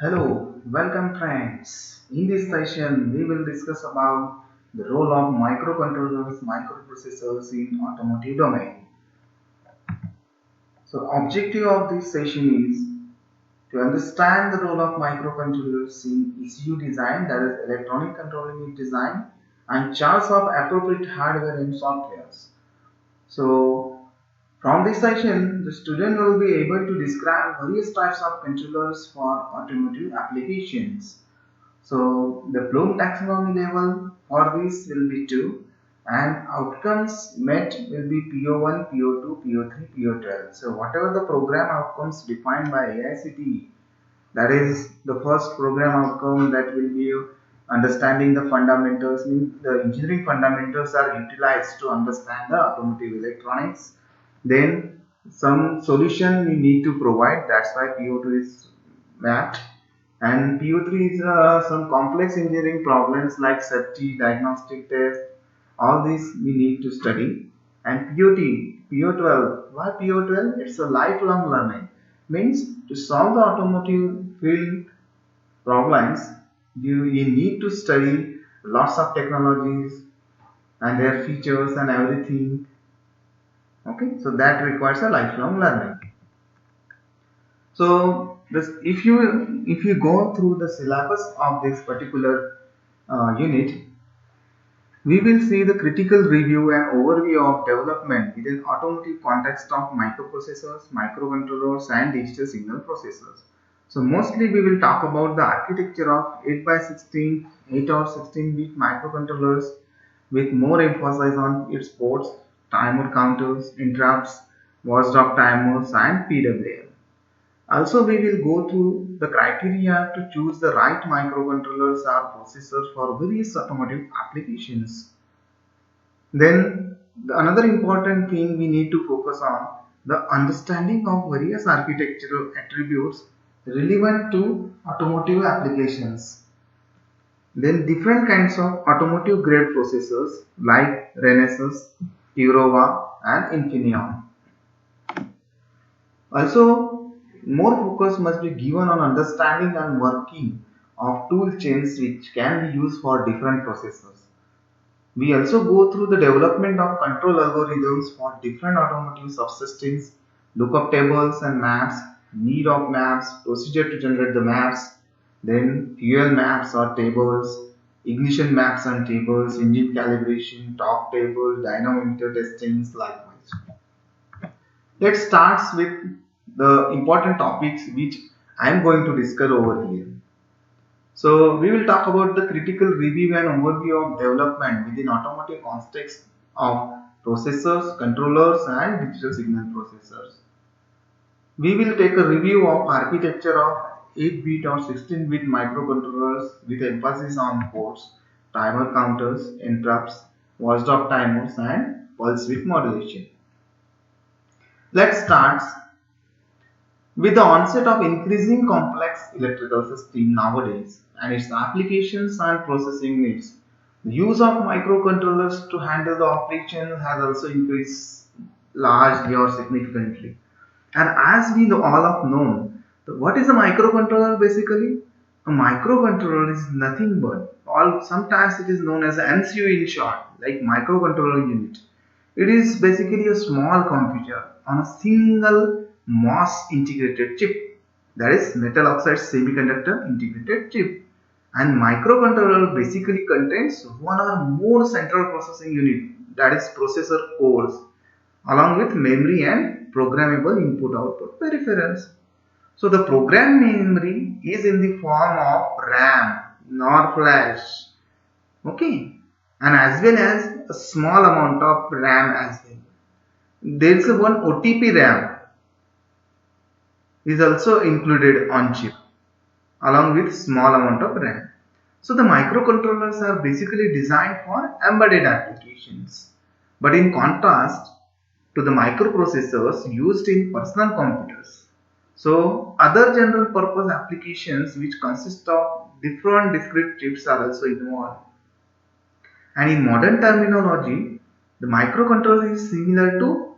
Hello, welcome friends. In this session, we will discuss about the role of microcontrollers, microprocessors in automotive domain. So, objective of this session is to understand the role of microcontrollers in ECU design, that is electronic control unit design, and choice of appropriate hardware and softwares. So, from this session, the student will be able to describe various types of controllers for automotive applications. So the Bloom taxonomy level for this will be 2 and outcomes met will be PO1, PO2, PO3, PO12. So whatever the program outcomes defined by AICTE, that is the first program outcome that will be understanding the fundamentals, means the engineering fundamentals are utilized to understand the automotive electronics. Then some solution we need to provide, that's why PO2 is mapped, and PO3 is some complex engineering problems like safety, diagnostic test, all these we need to study. And PO12, why PO12? It's a lifelong learning. Means to solve the automotive field problems, you need to study lots of technologies and their features and everything. Okay, so that requires a lifelong learning. So this, if you go through the syllabus of this particular unit, we will see the critical review and overview of development within automotive context of microprocessors, microcontrollers, and digital signal processors. So mostly we will talk about the architecture of 8 by 16, 8 or 16-bit microcontrollers with more emphasis on its ports, timer counters, interrupts, watchdog timers, and PWM. Also, we will go through the criteria to choose the right microcontrollers or processors for various automotive applications. Then, another important thing we need to focus on the understanding of various architectural attributes relevant to automotive applications. Then, different kinds of automotive grade processors like Renesas, Kurova, and Infineon. Also, more focus must be given on understanding and working of tool chains which can be used for different processors. We also go through the development of control algorithms for different automotive subsystems, lookup tables and maps, need of maps, procedure to generate the maps, then fuel maps or tables, ignition maps and tables, engine calibration, torque table, dynamometer testings, likewise. Let's start with the important topics which I am going to discuss over here. So we will talk about the critical review and overview of development within automotive context of processors, controllers, and digital signal processors. We will take a review of architecture of 8-bit or 16-bit microcontrollers with emphasis on ports, timer counters, interrupts, watchdog timers, and pulse width modulation. Let's start with the onset of increasing complex electrical system nowadays and its applications and processing needs, the use of microcontrollers to handle the operation has also increased largely or significantly. And as we all have known, what is a microcontroller basically? A microcontroller is nothing but, or sometimes it is known as MCU in short, like microcontroller unit. It is basically a small computer on a single MOS integrated chip, that is metal oxide semiconductor integrated chip. And microcontroller basically contains one or more central processing unit, that is processor cores, along with memory and programmable input output peripherals. So the program memory is in the form of RAM nor flash, okay, and as well as a small amount of RAM as well. There is one OTP RAM is also included on chip along with small amount of RAM. So the microcontrollers are basically designed for embedded applications. But in contrast to the microprocessors used in personal computers, so other general purpose applications which consist of different discrete chips are also involved. And in modern terminology, the microcontroller is similar to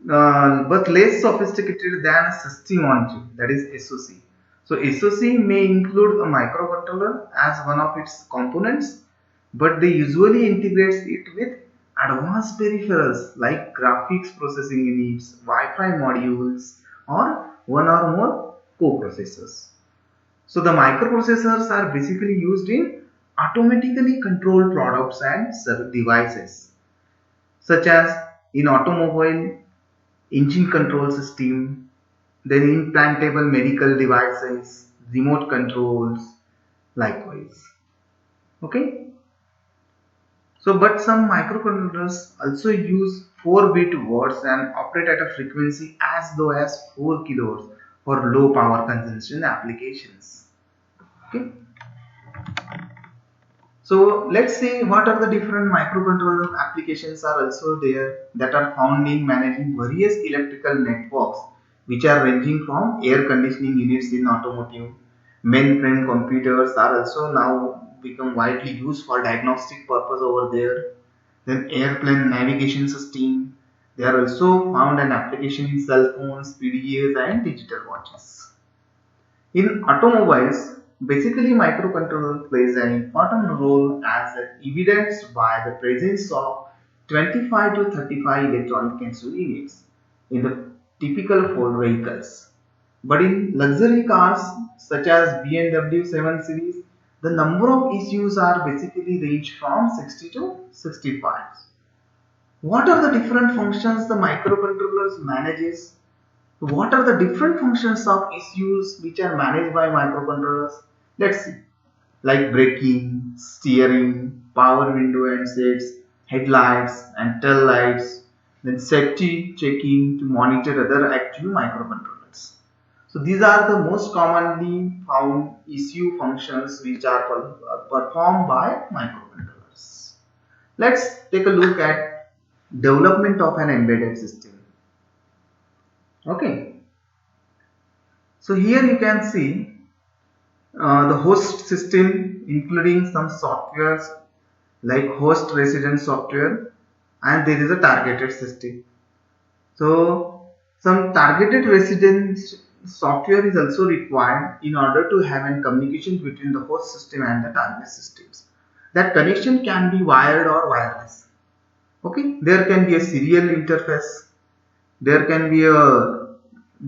but less sophisticated than a system on chip, that is SoC. So SoC may include a microcontroller as one of its components, but they usually integrate it with advanced peripherals like graphics processing units, Wi-Fi modules, or one or more co-processors. So the microprocessors are basically used in automatically controlled products and devices, such as in automobile engine control system, then implantable medical devices, remote controls, likewise. Okay. So, but some microcontrollers also use 4-bit words and operate at a frequency as low as 4 kilohertz for low power consumption applications. Okay. So let's see what are the different microcontroller applications are also there that are found in managing various electrical networks, which are ranging from air conditioning units in automotive. Mainframe computers are also now become widely used for diagnostic purpose over there. Then airplane navigation system. They are also found an application in cell phones, PDAs and digital watches. In automobiles, basically microcontroller plays an important role as evidenced by the presence of 25 to 35 electronic control units in the typical Ford vehicles. But in luxury cars such as BMW 7 Series, the number of ECUs are basically range from 60 to 65. What are the different functions the microcontrollers manages? What are the different functions of ECUs which are managed by microcontrollers? Let's see. Like braking, steering, power window and sets, headlights and tail lights, then safety checking to monitor other active microcontrollers. So these are the most commonly found ECU functions which are performed by microcontrollers. Let's take a look at development of an embedded system. Okay. So here you can see the host system including some softwares like host resident software, and there is a targeted system. So some targeted resident software is also required in order to have a communication between the host system and the target systems. That connection can be wired or wireless. Okay, there can be a serial interface, there can be a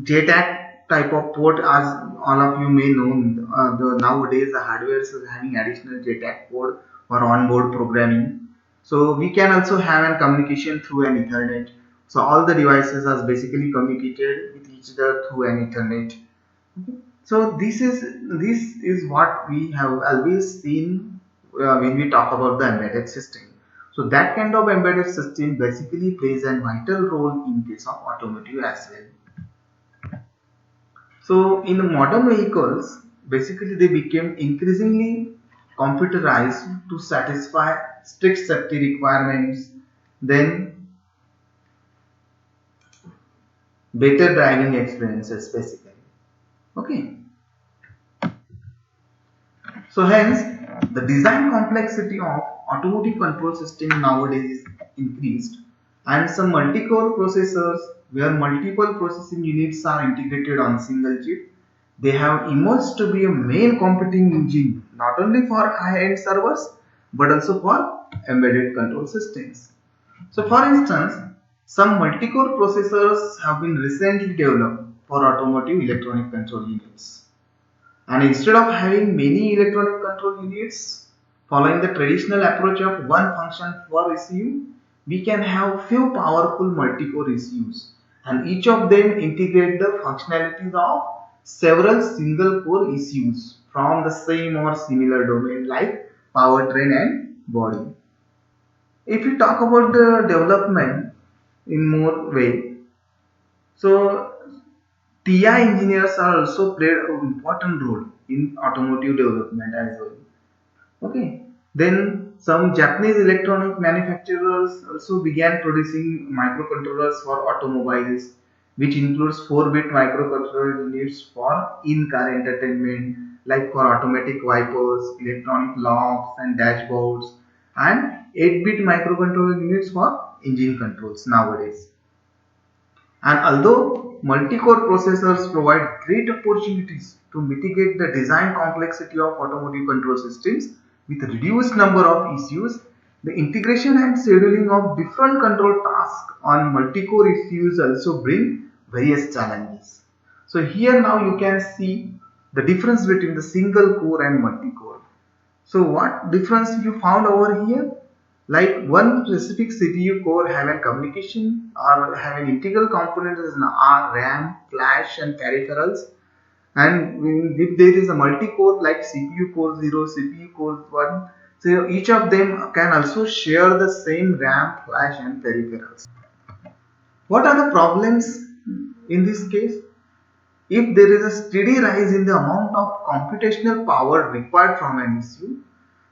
JTAG type of port, as all of you may know. Nowadays the hardware is having additional JTAG port for onboard programming. So we can also have a communication through an Ethernet. So all the devices are basically communicated with each other through an Ethernet. So this is what we have always seen when we talk about the embedded system. So that kind of embedded system basically plays a vital role in case of automotive as well. So in the modern vehicles, basically they became increasingly computerized to satisfy strict safety requirements, then better driving experiences basically. Okay. So hence the design complexity of automotive control system nowadays is increased, and some multi-core processors where multiple processing units are integrated on single chip, they have emerged to be a main computing engine not only for high-end servers but also for embedded control systems. So for instance, some multi-core processors have been recently developed for automotive electronic control units. And instead of having many electronic control units following the traditional approach of one function per ECU, we can have few powerful multi-core ECUs, and each of them integrate the functionalities of several single-core ECUs from the same or similar domain like powertrain and body. If we talk about the development in more way, so TI engineers are also played an important role in automotive development as well. Okay. Then some Japanese electronic manufacturers also began producing microcontrollers for automobiles, which includes 4-bit microcontroller units for in-car entertainment, like for automatic wipers, electronic locks and dashboards, and 8-bit microcontroller units for engine controls nowadays. And although multi-core processors provide great opportunities to mitigate the design complexity of automotive control systems with a reduced number of ECUs. The integration and scheduling of different control tasks on multi-core ECUs also bring various challenges. So here now you can see the difference between the single core and multi-core. So what difference you found over here? Like one specific CPU core have a communication or have an integral component as an R, RAM, flash and peripherals. And if there is a multi-core like CPU core 0, CPU core 1, so each of them can also share the same RAM, flash and peripherals. What are the problems in this case? If there is a steady rise in the amount of computational power required from an ECU,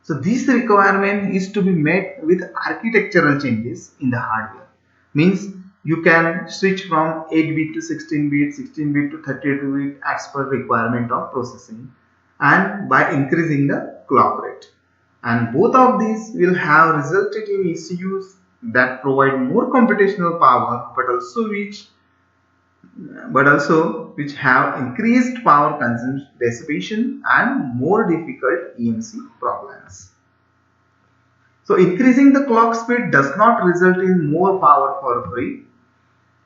so this requirement is to be met with architectural changes in the hardware. Means you can switch from 8-bit to 16-bit, 16-bit to 32-bit as per requirement of processing, and by increasing the clock rate. And both of these will have resulted in ECUs that provide more computational power but also which have increased power consumption, dissipation and more difficult EMC problems. So increasing the clock speed does not result in more power for free.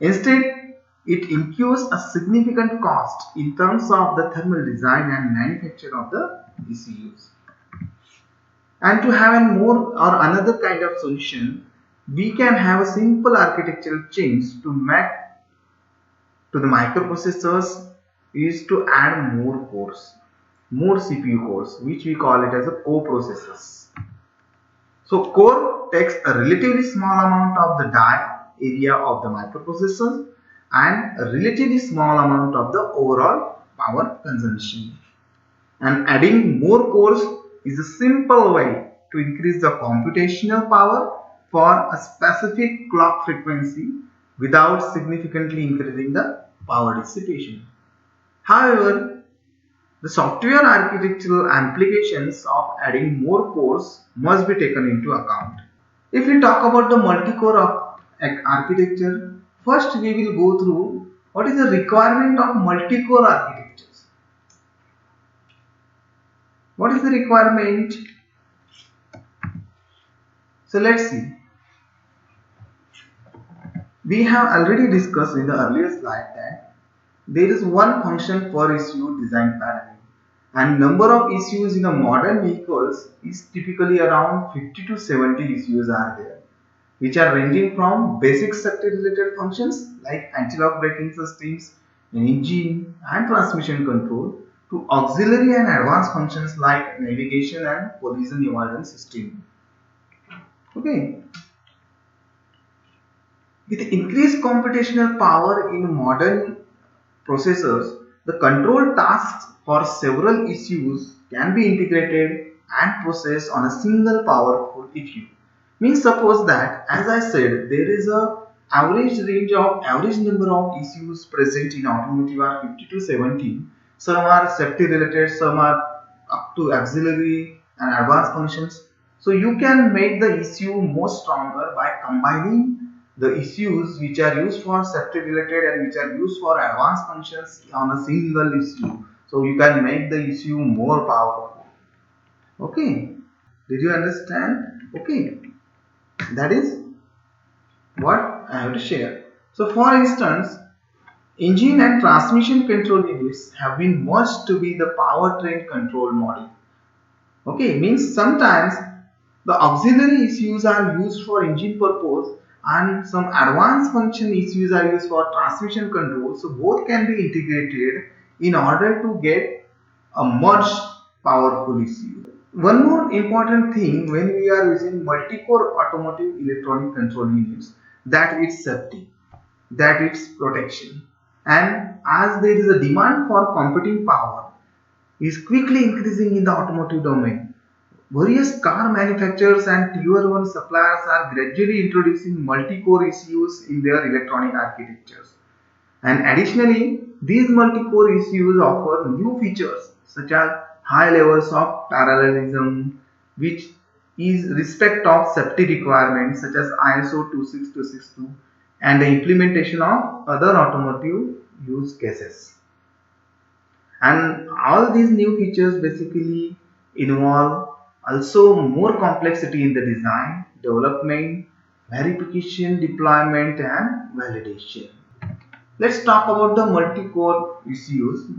Instead, it incurs a significant cost in terms of the thermal design and manufacture of the ECUs. And to have a more or another kind of solution, we can have a simple architectural change to make to the microprocessors is to add more cores, more CPU cores, which we call it as a co-processors. So core takes a relatively small amount of the die area of the microprocessor and a relatively small amount of the overall power consumption. And adding more cores is a simple way to increase the computational power for a specific clock frequency without significantly increasing the power dissipation. However, the software architectural implications of adding more cores must be taken into account. If we talk about the multi-core architecture, first we will go through what is the requirement of multi-core architectures. What is the requirement? So let's see. We have already discussed in the earlier slide that there is one function per ECU design paradigm, and number of ECUs in a modern vehicles is typically around 50 to 70 ECUs are there, which are ranging from basic safety related functions like anti-lock braking systems, engine and transmission control to auxiliary and advanced functions like navigation and collision avoidance system. Okay. With increased computational power in modern processors, the control tasks for several ECUs can be integrated and processed on a single powerful ECU. Means suppose that, as I said, there is a average number of ECUs present in automotive are 50 to 70. Some are safety related, some are up to auxiliary and advanced functions. So you can make the ECU more stronger by combining the ECUs which are used for safety related and which are used for advanced functions on a single ECU. So you can make the ECU more powerful. Okay, did you understand? Okay, that is what I have to share. So for instance, engine and transmission control units have been merged to be the powertrain control module. Okay, means sometimes the auxiliary ECUs are used for engine purpose and some advanced function ECUs are used for transmission control. So both can be integrated in order to get a merged powerful ECU. One more important thing when we are using multi-core automotive electronic control units, that it's safety, that it's protection. And as there is a demand for computing power is quickly increasing in the automotive domain, various car manufacturers and tier 1 suppliers are gradually introducing multi-core ECUs in their electronic architectures. And additionally, these multi-core ECUs offer new features such as high levels of parallelism, which is respect of safety requirements such as ISO 26262, and the implementation of other automotive use cases. And all these new features basically involve also more complexity in the design, development, verification, deployment, and validation. Let's talk about the multi-core ECUs.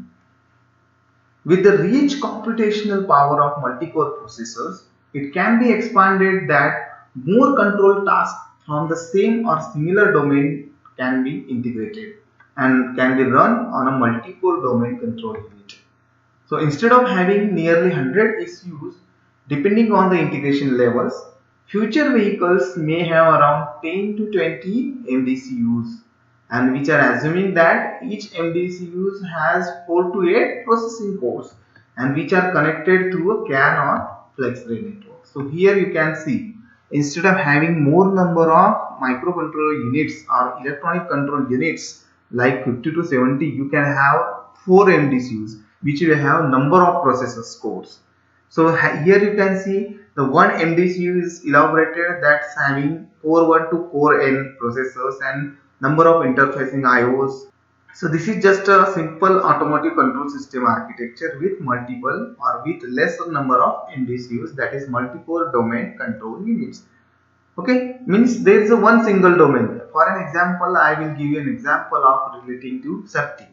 With the rich computational power of multi-core processors, it can be expanded that more control tasks from the same or similar domain can be integrated and can be run on a multi-core domain control unit. So instead of having nearly 100 ECUs, depending on the integration levels, future vehicles may have around 10 to 20 MDCUs, and which are assuming that each MDCU has 4 to 8 processing cores and which are connected through a CAN or FlexRay network. So here you can see, instead of having more number of microcontroller units or electronic control units like 50 to 70, you can have 4 MDCUs which will have number of processor cores. So here you can see the one MDCU is elaborated that's having core 1 to core n processors and number of interfacing IOs. So this is just a simple automotive control system architecture with multiple or with lesser number of MDCUs, that is multi-core domain control units. Okay, means there is a one single domain. For an example, I will give you an example of relating to safety.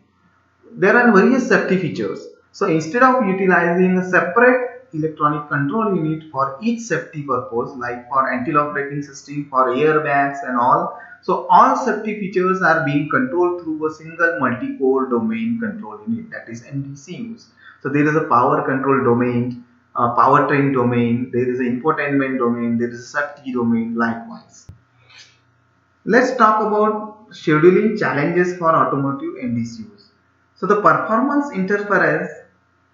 There are various safety features. So instead of utilizing a separate electronic control unit for each safety purpose, like for anti-lock braking system, for airbags and all, so all safety features are being controlled through a single multi-core domain control unit, that is MDCUs. So there is a power control domain, a powertrain domain, there is an infotainment domain, there is a safety domain likewise. Let's talk about scheduling challenges for automotive MDCUs. So the performance interference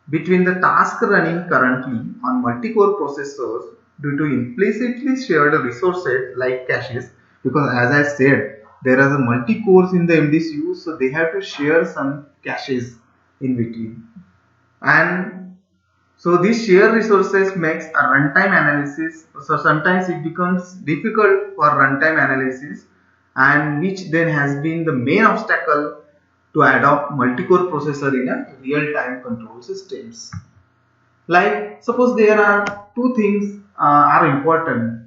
between the task running currently on multi-core processors due to implicitly shared resources like caches, because as I said, there are the multi-cores in the MDCU, so they have to share some caches in between. And so these shared resources makes a runtime analysis. So sometimes it becomes difficult for runtime analysis, and which then has been the main obstacle to adopt multi-core processor in a real-time control systems. Like suppose there are two things are important.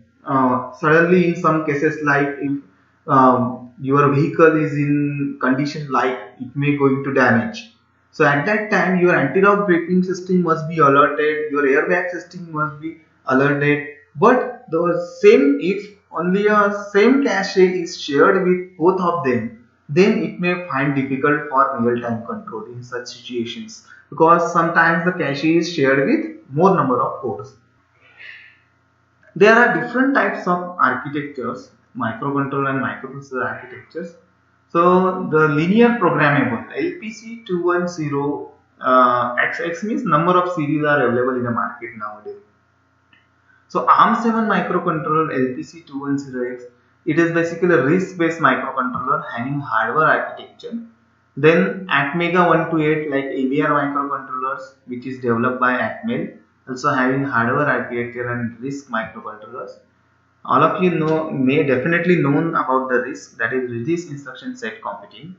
Suddenly in some cases, like if your vehicle is in condition like it may going to damage. So at that time your anti-lock braking system must be alerted, your airbag system must be alerted. But the same, if only a same cache is shared with both of them, then it may find difficult for real-time control in such situations, because sometimes the cache is shared with more number of cores. There are different types of architectures, microcontroller and microprocessor architectures. So the linear programmable LPC210 XX means number of series are available in the market nowadays. So ARM7 microcontroller LPC210X, it is basically a RISC-based microcontroller having hardware architecture. Then Atmega 128 like AVR microcontrollers, which is developed by Atmel, also having hardware architecture and RISC microcontrollers. All of you know may definitely known about the RISC, that is reduced instruction set computing.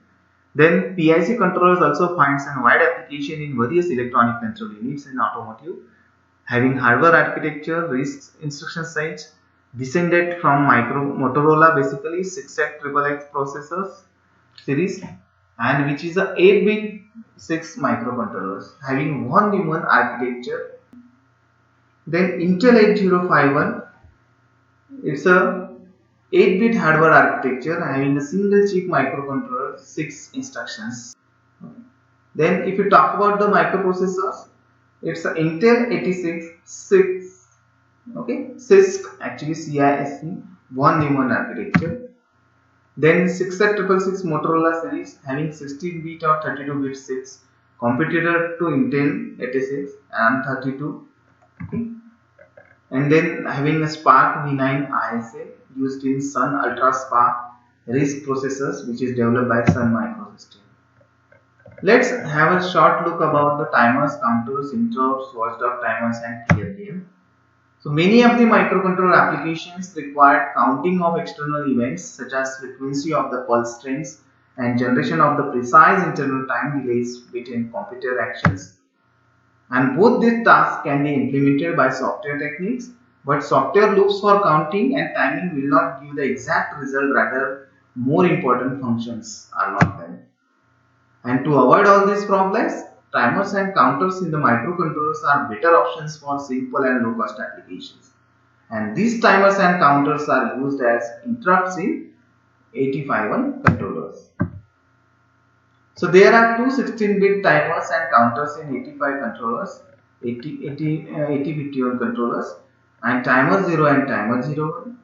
Then PIC controllers also finds a wide application in various electronic control units in automotive, having hardware architecture, RISC instruction sets, descended from Motorola basically 6X processors series, and which is a 8-bit 6 microcontrollers having one human architecture. Then Intel 8051, it's a 8-bit hardware architecture having a single chip microcontroller, 6 instructions. Then if you talk about the microprocessors, it's a Intel 86 okay, CISC, actually CISC, one human architecture. Then 6X666 Motorola series having 16-bit or 32-bit 6 competitor to Intel 86 and 32. Okay. And then having a Spark V9 ISA used in Sun Ultra Spark RISC processors, which is developed by Sun Microsystems. Let's have a short look about the timers, counters, interrupts, watchdog timers, and clear game. So many of the microcontroller applications require counting of external events such as frequency of the pulse trains, and generation of the precise internal time delays between computer actions. And both these tasks can be implemented by software techniques, but software loops for counting and timing will not give the exact result, rather more important functions are not there. And to avoid all these problems, timers and counters in the microcontrollers are better options for simple and low cost applications. And these timers and counters are used as interrupts in 8051 controllers. So there are two 16-bit timers and counters in 85 controllers, 8051 controllers, and timer 0 and timer 0,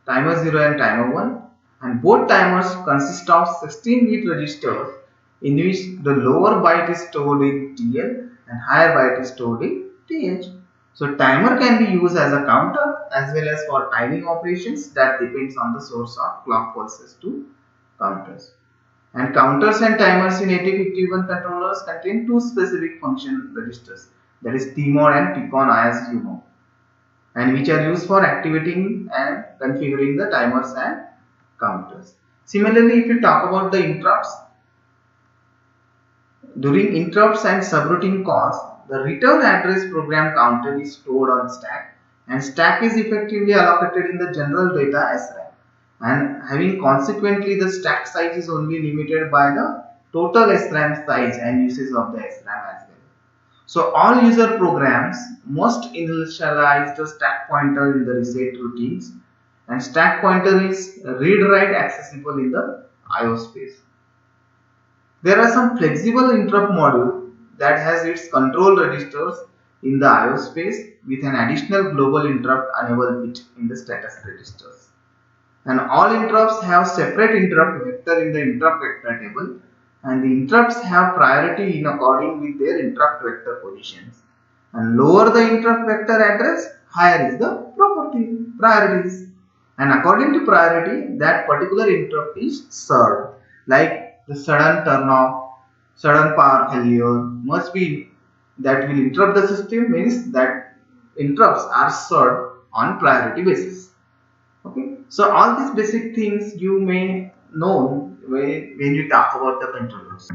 timer 0 and timer 1, and both timers consist of 16-bit registers in which the lower byte is stored in TL and higher byte is stored in TH. So timer can be used as a counter as well as for timing operations that depends on the source of clock pulses to counters. And counters and timers in 8051 controllers contain two specific function registers, that is TMOD and TCON, as you know, and which are used for activating and configuring the timers and counters. Similarly, if you talk about the interrupts, during interrupts and subroutine calls, the return address program counter is stored on stack, and stack is effectively allocated in the general data SRAM, and having consequently the stack size is only limited by the total SRAM size and usage of the SRAM as well. So all user programs must initialize the stack pointer in the reset routines, and stack pointer is read-write accessible in the IO space. There are some flexible interrupt module that has its control registers in the IO space with an additional global interrupt enable bit in the status registers. And all interrupts have separate interrupt vector in the interrupt vector table, and the interrupts have priority in according with their interrupt vector positions. And lower the interrupt vector address, higher is the priorities. And according to priority, that particular interrupt is served. Like the sudden turn off, sudden power failure must be that will interrupt the system, means that interrupts are served on priority basis. Okay, so all these basic things you may know when you talk about the controllers,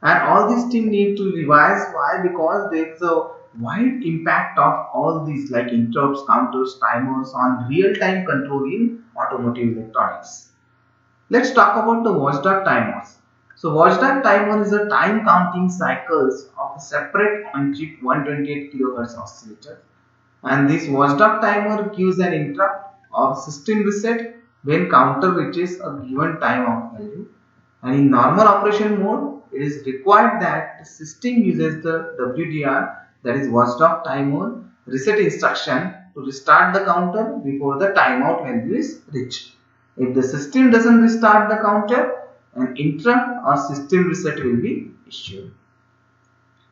and all these things need to revise. Why? Because there is a wide impact of all these like interrupts, counters, timers on real-time control in automotive electronics. Let's talk about the watchdog timers. So watchdog timer is a time counting cycles of a separate on-chip 128 kHz oscillator, and this watchdog timer gives an interrupt of system reset when counter reaches a given timeout value, and in normal operation mode it is required that the system uses the WDR, that is watchdog timer reset instruction, to restart the counter before the timeout value is reached. If the system doesn't restart the counter, an interrupt or system reset will be issued.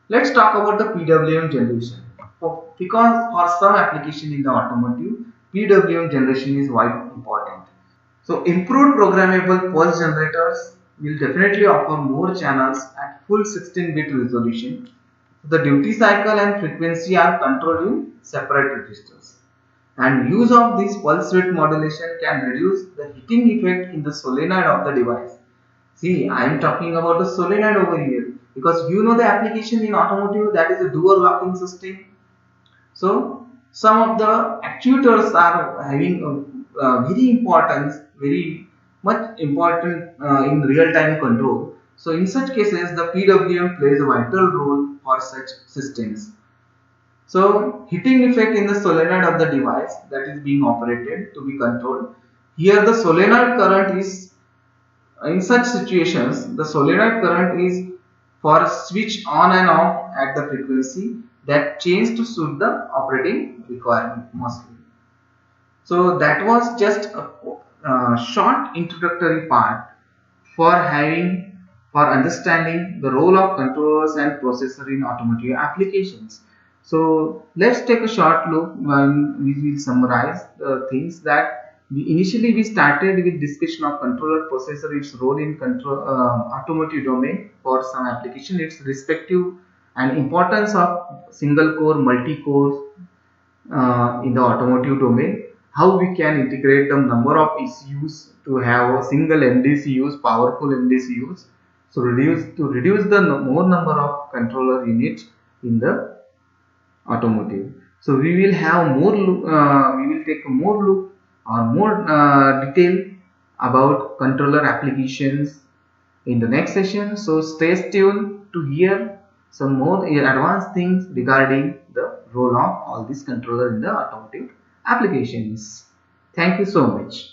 Let's talk about the PWM generation. Because for some application in the automotive, PWM generation is quite important. So improved programmable pulse generators will definitely offer more channels at full 16-bit resolution. The duty cycle and frequency are controlled in separate registers. And use of this pulse width modulation can reduce the heating effect in the solenoid of the device. See, I am talking about the solenoid over here because you know the application in automotive, that is a dual locking system. So some of the actuators are having very much important in real-time control. So in such cases, the PWM plays a vital role for such systems. So heating effect in the solenoid of the device that is being operated to be controlled. Here the solenoid current is, in such situations, the solenoid current is for switch on and off at the frequency that change to suit the operating requirement mostly. So that was just a short introductory part for understanding the role of controllers and processor in automotive applications. So let's take a short look when we will summarize the things that initially we started with discussion of controller processor, its role in control automotive domain for some application, its respective and importance of single core, multi core in the automotive domain, how we can integrate the number of ECUs to have a single MDCUs, powerful MDCUs. So reduce the more number of controller units in the automotive. So we will have more we will take more look or more detail about controller applications in the next session. So stay tuned to hear some more advanced things regarding the role of all these controller in the automotive applications. Thank you so much.